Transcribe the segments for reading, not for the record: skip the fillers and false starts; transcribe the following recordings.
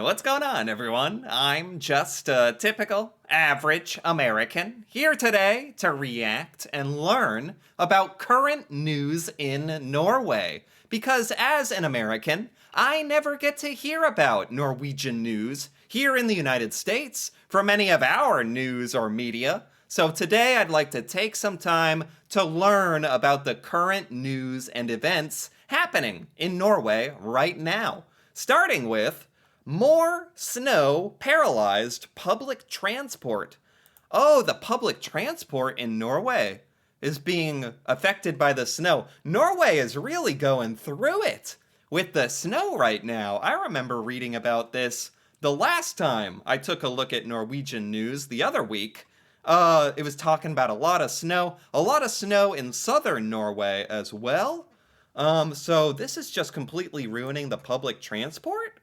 What's going on, everyone? I'm just a typical, average American here today to react and learn about current news in Norway. Because as an American, I never get to hear about Norwegian news here in the United States from any of our news or media. So today I'd like to take some time to learn about the current news and events happening in Norway right now. Starting with more snow paralyzed public transport. Oh, the public transport in Norway is being affected by the snow. Norway is really going through it with the snow right now. I remember reading about this the last time I took a look at Norwegian news the other week. It was talking about a lot of snow in southern Norway as well. So this is just completely ruining the public transport.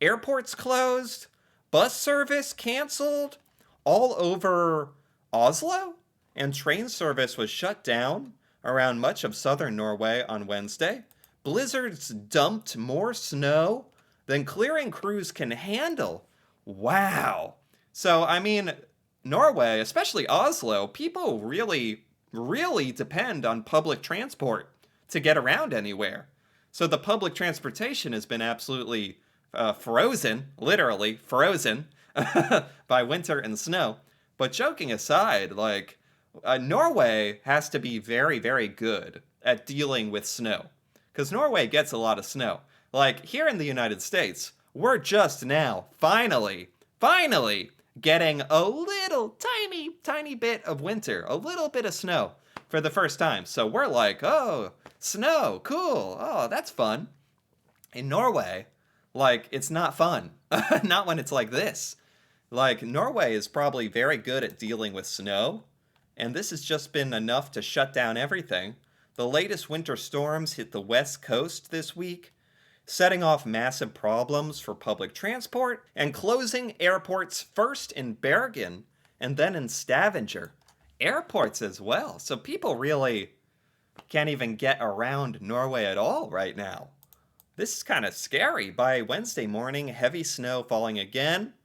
Airports closed, bus service canceled all over Oslo, and train service was shut down around much of southern Norway on Wednesday. Blizzards dumped more snow than clearing crews can handle. Wow. So, I mean, Norway, especially Oslo, people really depend on public transport to get around anywhere. So the public transportation has been absolutely frozen, literally frozen, by winter and snow. But joking aside, Norway has to be very, very good at dealing with snow. Because Norway gets a lot of snow. Like, here in the United States, we're just now, finally getting a little tiny bit of winter, a little bit of snow for the first time. So we're like, oh, snow, cool, oh, that's fun. In Norway, it's not fun. Not when it's like this. Norway is probably very good at dealing with snow, and this has just been enough to shut down everything. The latest winter storms hit the west coast this week, setting off massive problems for public transport and closing airports first in Bergen and then in Stavanger. Airports as well, so people really can't even get around Norway at all right now. This is kind of scary. By Wednesday morning, heavy snow falling again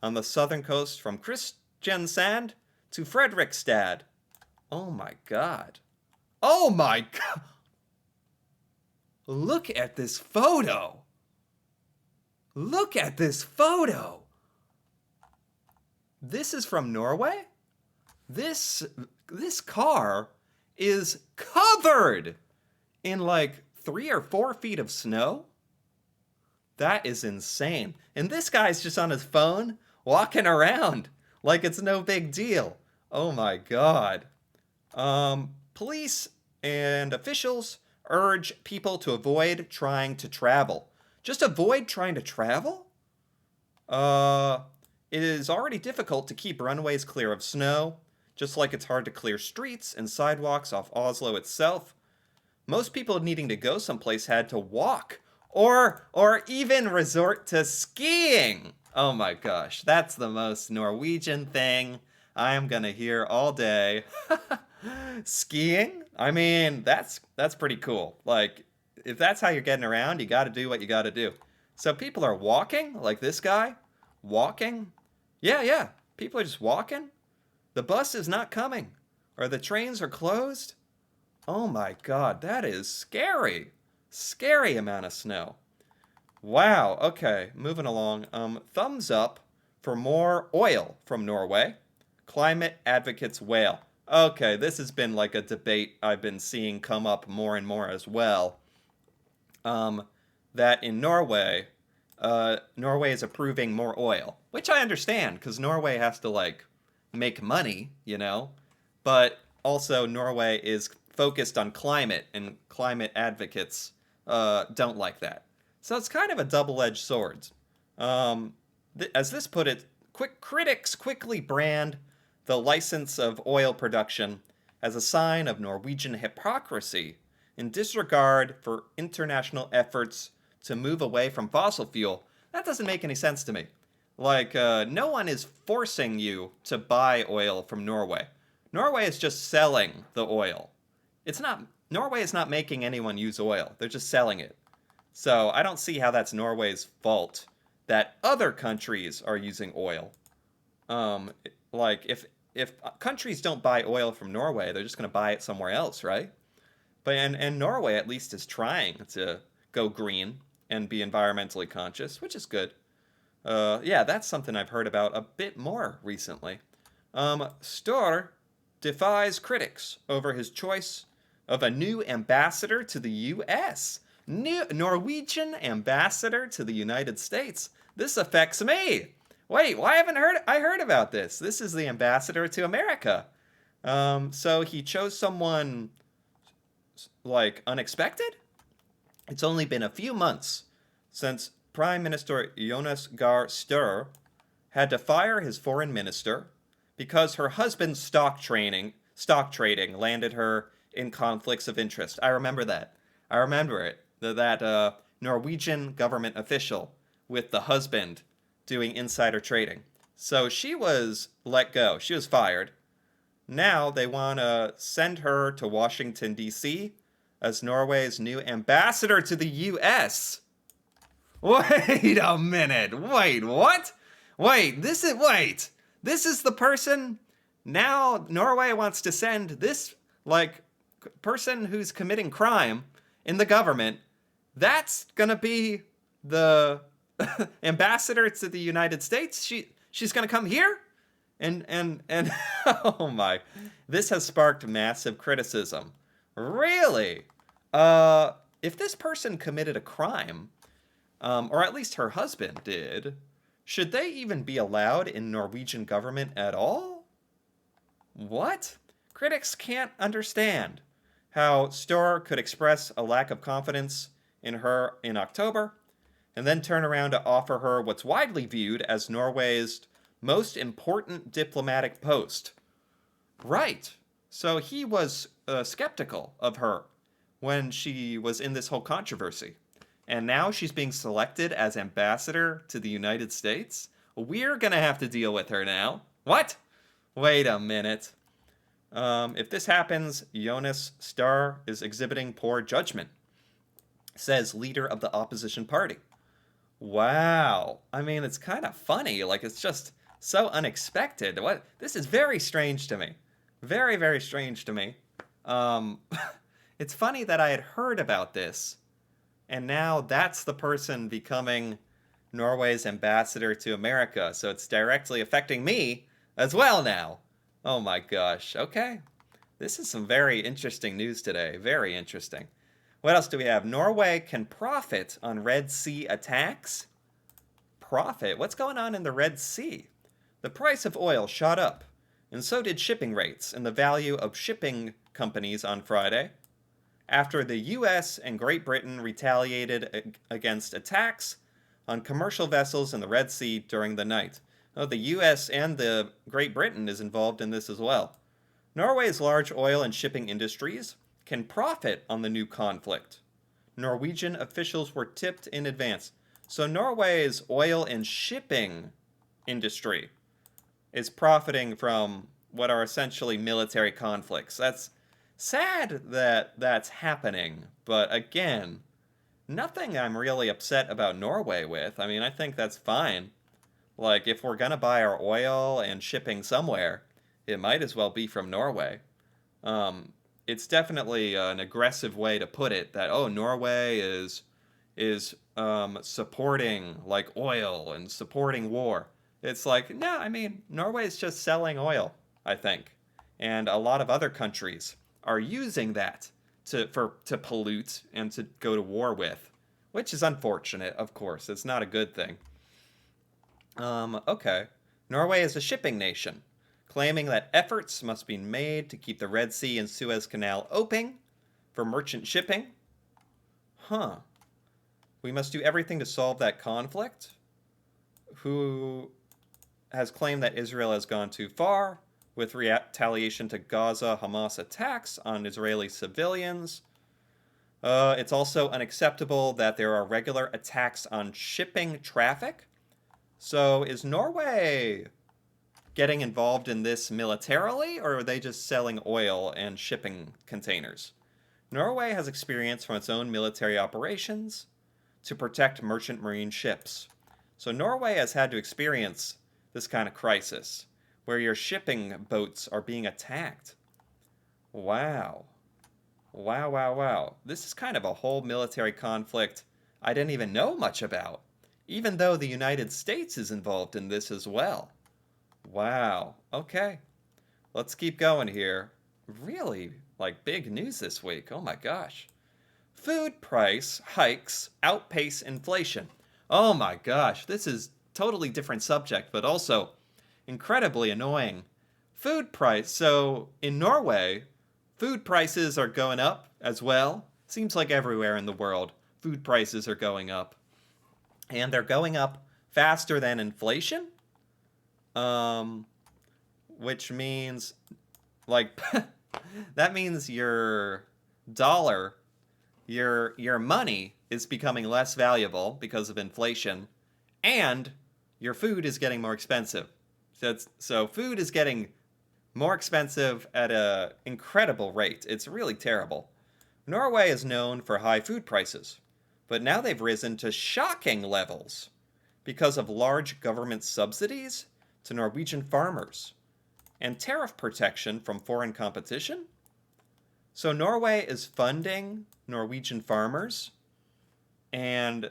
on the southern coast from Kristiansand to Fredrikstad. Oh my god. Oh my god. Look at this photo. Look at this photo. This is from Norway? This car is covered in 3 or 4 feet of snow? That is insane. And this guy's just on his phone, walking around like it's no big deal. Oh my god. Police and officials urge people to avoid trying to travel. Just avoid trying to travel? It is already difficult to keep runways clear of snow, just like it's hard to clear streets and sidewalks off Oslo itself. Most people needing to go someplace had to walk or even resort to skiing. Oh my gosh, that's the most Norwegian thing I am gonna hear all day. Skiing? I mean, that's pretty cool. If that's how you're getting around, you gotta do what you gotta do. So people are walking, like this guy, walking. Yeah, people are just walking. The bus is not coming, or the trains are closed. Oh my god, that is scary. Scary amount of snow. Wow, okay, moving along. Thumbs up for more oil from Norway. Climate advocates wail. Okay, this has been a debate I've been seeing come up more and more as well. That in Norway, Norway is approving more oil, which I understand, because Norway has to, make money, But also, Norway is focused on climate, and climate advocates don't like that. So it's kind of a double-edged sword. As this put it, critics quickly brand the license of oil production as a sign of Norwegian hypocrisy in disregard for international efforts to move away from fossil fuel. That doesn't make any sense to me. No one is forcing you to buy oil from Norway. Norway is just selling the oil. Norway is not making anyone use oil. They're just selling it. So I don't see how that's Norway's fault that other countries are using oil. Like if countries don't buy oil from Norway, they're just going to buy it somewhere else, right? But and Norway at least is trying to go green and be environmentally conscious, which is good. Yeah, that's something I've heard about a bit more recently. Stor defies critics over his choice of a new ambassador to the U.S. New Norwegian ambassador to the United States. This affects me. Wait, why haven't I heard about this? This is the ambassador to America. So he chose someone like unexpected? It's only been a few months since Prime Minister Jonas Gahr Støre had to fire his foreign minister because her husband's stock trading landed her in conflicts of interest. I remember that. I remember it. That Norwegian government official with the husband doing insider trading. So she was let go. She was fired. Now they want to send her to Washington, D.C. as Norway's new ambassador to the U.S. Wait a minute. Wait, what? Wait, this is the person now Norway wants to send this, like, person who's committing crime in the government. That's gonna be the ambassador to the United States. She's gonna come here? And oh my, this has sparked massive criticism. Really? If this person committed a crime, or at least her husband did, should they even be allowed in Norwegian government at all? What? Critics can't understand how Støre could express a lack of confidence in her in October, and then turn around to offer her what's widely viewed as Norway's most important diplomatic post. Right. So he was skeptical of her when she was in this whole controversy. And now she's being selected as ambassador to the United States? We're going to have to deal with her now. What? Wait a minute. If this happens, Jonas Støre is exhibiting poor judgment, says leader of the opposition party. Wow. I mean, it's kind of funny. Like, it's just so unexpected. What? This is very strange to me. Very, very strange to me. It's funny that I had heard about this, and now that's the person becoming Norway's ambassador to America. So it's directly affecting me as well now. Oh my gosh. Okay. This is some very interesting news today. Very interesting. What else do we have? Norway can profit on Red Sea attacks? Profit? What's going on in the Red Sea? The price of oil shot up, and so did shipping rates and the value of shipping companies on Friday, after the U.S. and Great Britain retaliated against attacks on commercial vessels in the Red Sea during the night. Oh, the U.S. and the Great Britain is involved in this as well. Norway's large oil and shipping industries can profit on the new conflict. Norwegian officials were tipped in advance. So Norway's oil and shipping industry is profiting from what are essentially military conflicts. That's sad that that's happening, but again, nothing I'm really upset about Norway with. I mean, I think that's fine. Like, if we're gonna buy our oil and shipping somewhere, it might as well be from Norway. It's definitely an aggressive way to put it that, oh, Norway is supporting, like, oil and supporting war. It's like, no, I mean, Norway's just selling oil, I think. And a lot of other countries are using that to pollute and to go to war with, which is unfortunate, of course. It's not a good thing. Okay. Norway is a shipping nation, claiming that efforts must be made to keep the Red Sea and Suez Canal open for merchant shipping. Huh. We must do everything to solve that conflict. Who has claimed that Israel has gone too far with retaliation to Gaza Hamas attacks on Israeli civilians. It's also unacceptable that there are regular attacks on shipping traffic. So is Norway getting involved in this militarily, or are they just selling oil and shipping containers? Norway has experience from its own military operations to protect merchant marine ships. So Norway has had to experience this kind of crisis where your shipping boats are being attacked. Wow. Wow, wow, wow. This is kind of a whole military conflict I didn't even know much about, even though the United States is involved in this as well. Wow. Okay. Let's keep going here. Really, like big news this week. Oh my gosh. Food price hikes outpace inflation. Oh my gosh, this is totally different subject, but also incredibly annoying. Food price. So in Norway, food prices are going up as well. Seems like everywhere in the world, food prices are going up. And they're going up faster than inflation. Um, which means like that means your dollar, your money is becoming less valuable because of inflation, and your food is getting more expensive. So food is getting more expensive at an incredible rate. It's really terrible. Norway is known for high food prices, but now they've risen to shocking levels because of large government subsidies to Norwegian farmers and tariff protection from foreign competition. So Norway is funding Norwegian farmers, and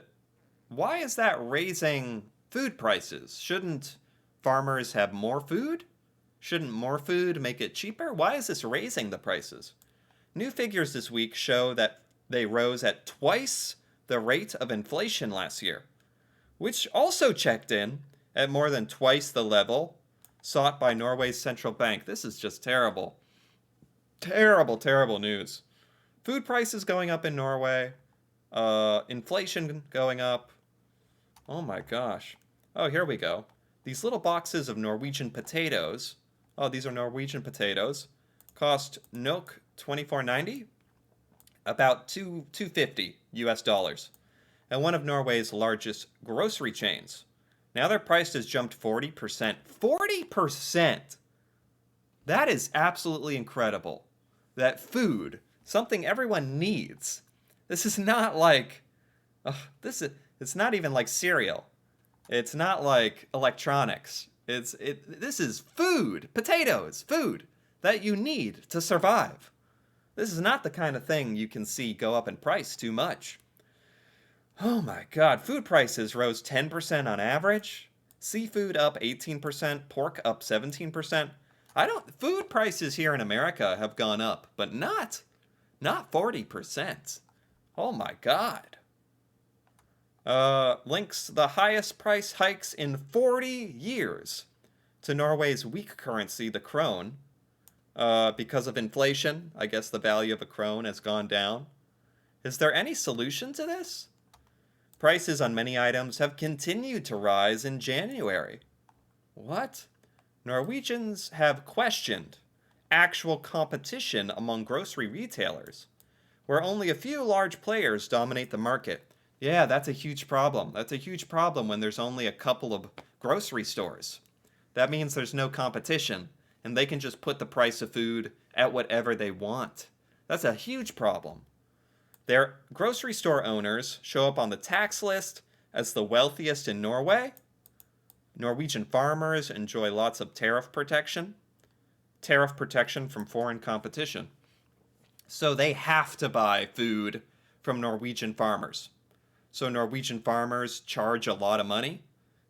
why is that raising food prices? Shouldn't farmers have more food? Shouldn't more food make it cheaper? Why is this raising the prices? New figures this week show that they rose at twice the rate of inflation last year, which also checked in at more than twice the level sought by Norway's central bank. This is just terrible. Terrible, terrible news. Food prices going up in Norway, inflation going up. Oh my gosh. Oh, here we go. These little boxes of Norwegian potatoes. Oh, these are Norwegian potatoes. Cost NOK 24.90, about 250 US dollars. And one of Norway's largest grocery chains. Now their price has jumped 40%. 40%! That is absolutely incredible. That food, something everyone needs. This is not like it's not even like cereal. It's not like electronics. This is food, potatoes, food that you need to survive. This is not the kind of thing you can see go up in price too much. Oh my god, food prices rose 10% on average. Seafood up 18%, pork up 17%. Food prices here in America have gone up, but not 40%. Oh my god. Links the highest price hikes in 40 years to Norway's weak currency, the krone. Because of inflation, I guess the value of a krone has gone down. Is there any solution to this? Prices on many items have continued to rise in January. What? Norwegians have questioned actual competition among grocery retailers, where only a few large players dominate the market. Yeah, that's a huge problem. That's a huge problem when there's only a couple of grocery stores. That means there's no competition, and they can just put the price of food at whatever they want. That's a huge problem. Their grocery store owners show up on the tax list as the wealthiest in Norway. Norwegian farmers enjoy lots of tariff protection from foreign competition. So they have to buy food from Norwegian farmers. So Norwegian farmers charge a lot of money,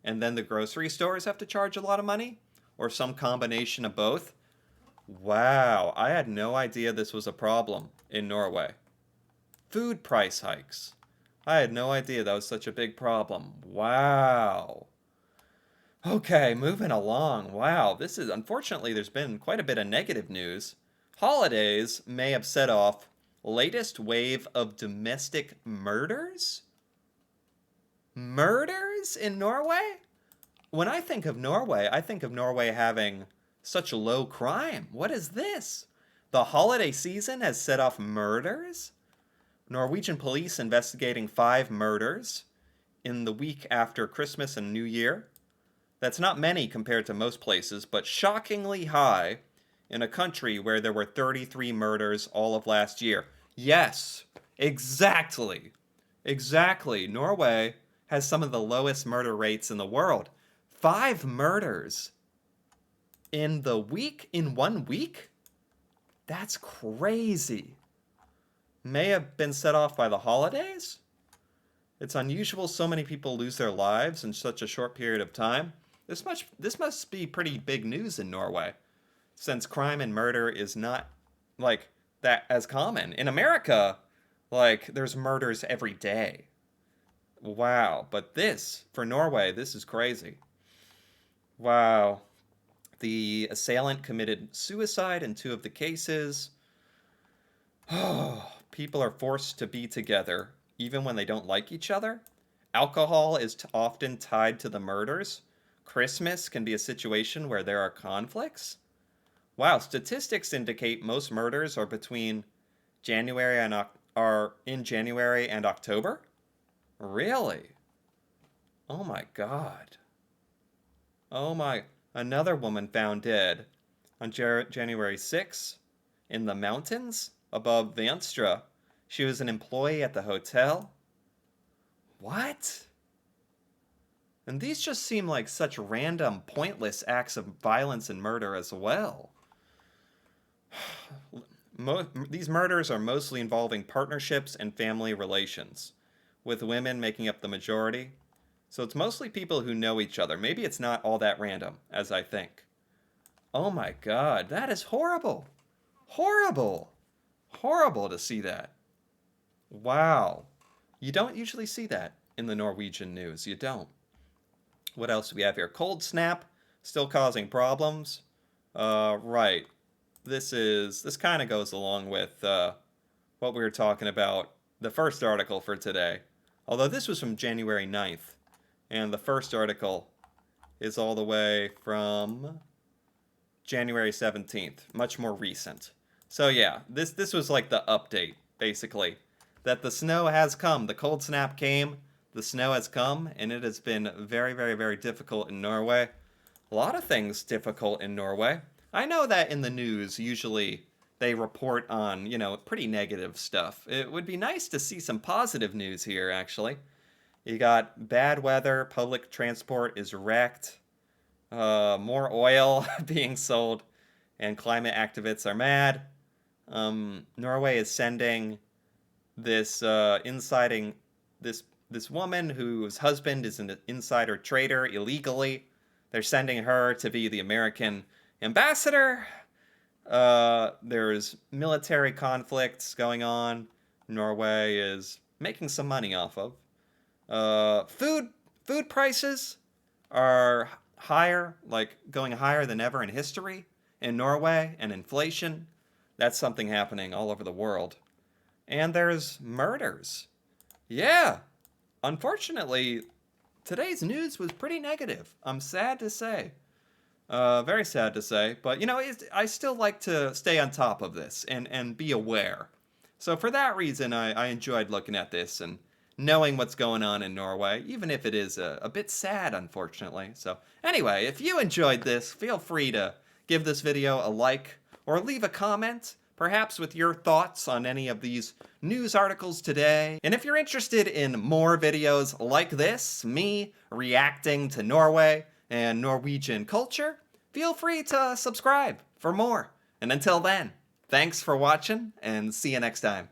and then the grocery stores have to charge a lot of money, or some combination of both. Wow, I had no idea this was a problem in Norway. Food price hikes. I had no idea that was such a big problem. Wow. Okay, moving along. Wow, unfortunately, there's been quite a bit of negative news. Holidays may have set off latest wave of domestic murders? Murders in Norway? When I think of Norway, I think of Norway having such low crime. What is this? The holiday season has set off murders? Norwegian police investigating 5 murders in the week after Christmas and New Year. That's not many compared to most places, but shockingly high in a country where there were 33 murders all of last year. Yes, exactly. Exactly. Norway has some of the lowest murder rates in the world. 5 murders in the week, in 1 week? That's crazy. May have been set off by the holidays? It's unusual so many people lose their lives in such a short period of time. This must be pretty big news in Norway, since crime and murder is not like that as common. In America, like there's murders every day. Wow, but this for Norway, this is crazy. Wow. The assailant committed suicide in 2 of the cases. Oh, people are forced to be together even when they don't like each other. Alcohol is often tied to the murders. Christmas can be a situation where there are conflicts. Wow, statistics indicate most murders are between January and are in January and October. Really? Oh my God. Oh my. Another woman found dead on January 6th in the mountains above Vanstra. She was an employee at the hotel. What? And these just seem like such random, pointless acts of violence and murder as well. These murders are mostly involving partnerships and family relations, with women making up the majority. So it's mostly people who know each other. Maybe it's not all that random, as I think. Oh my God, that is horrible. Horrible. Horrible to see that. Wow. You don't usually see that in the Norwegian news. You don't. What else do we have here? Cold snap, still causing problems. Right. This kind of goes along with what we were talking about, the first article for today. Although this was from January 9th, and the first article is all the way from January 17th, much more recent. So yeah, this was like the update, basically, that the snow has come. The cold snap came, the snow has come, and it has been very, very, very difficult in Norway. A lot of things difficult in Norway. I know that in the news, usually they report on, pretty negative stuff. It would be nice to see some positive news here, actually. You got bad weather, public transport is wrecked, more oil being sold, and climate activists are mad. Norway is sending this this woman whose husband is an insider trader illegally. They're sending her to be the American ambassador. There's military conflicts going on. Norway is making some money off of. Food prices are higher, like going higher than ever in history in Norway, and inflation. That's something happening all over the world. And there's murders. Yeah. Unfortunately, today's news was pretty negative. I'm sad to say. Very sad to say. But, I still like to stay on top of this and be aware. So for that reason, I enjoyed looking at this and knowing what's going on in Norway, even if it is a bit sad, unfortunately. So anyway, if you enjoyed this, feel free to give this video a like or leave a comment, perhaps with your thoughts on any of these news articles today. And if you're interested in more videos like this, me reacting to Norway and Norwegian culture, feel free to subscribe for more. And until then, thanks for watching and see you next time.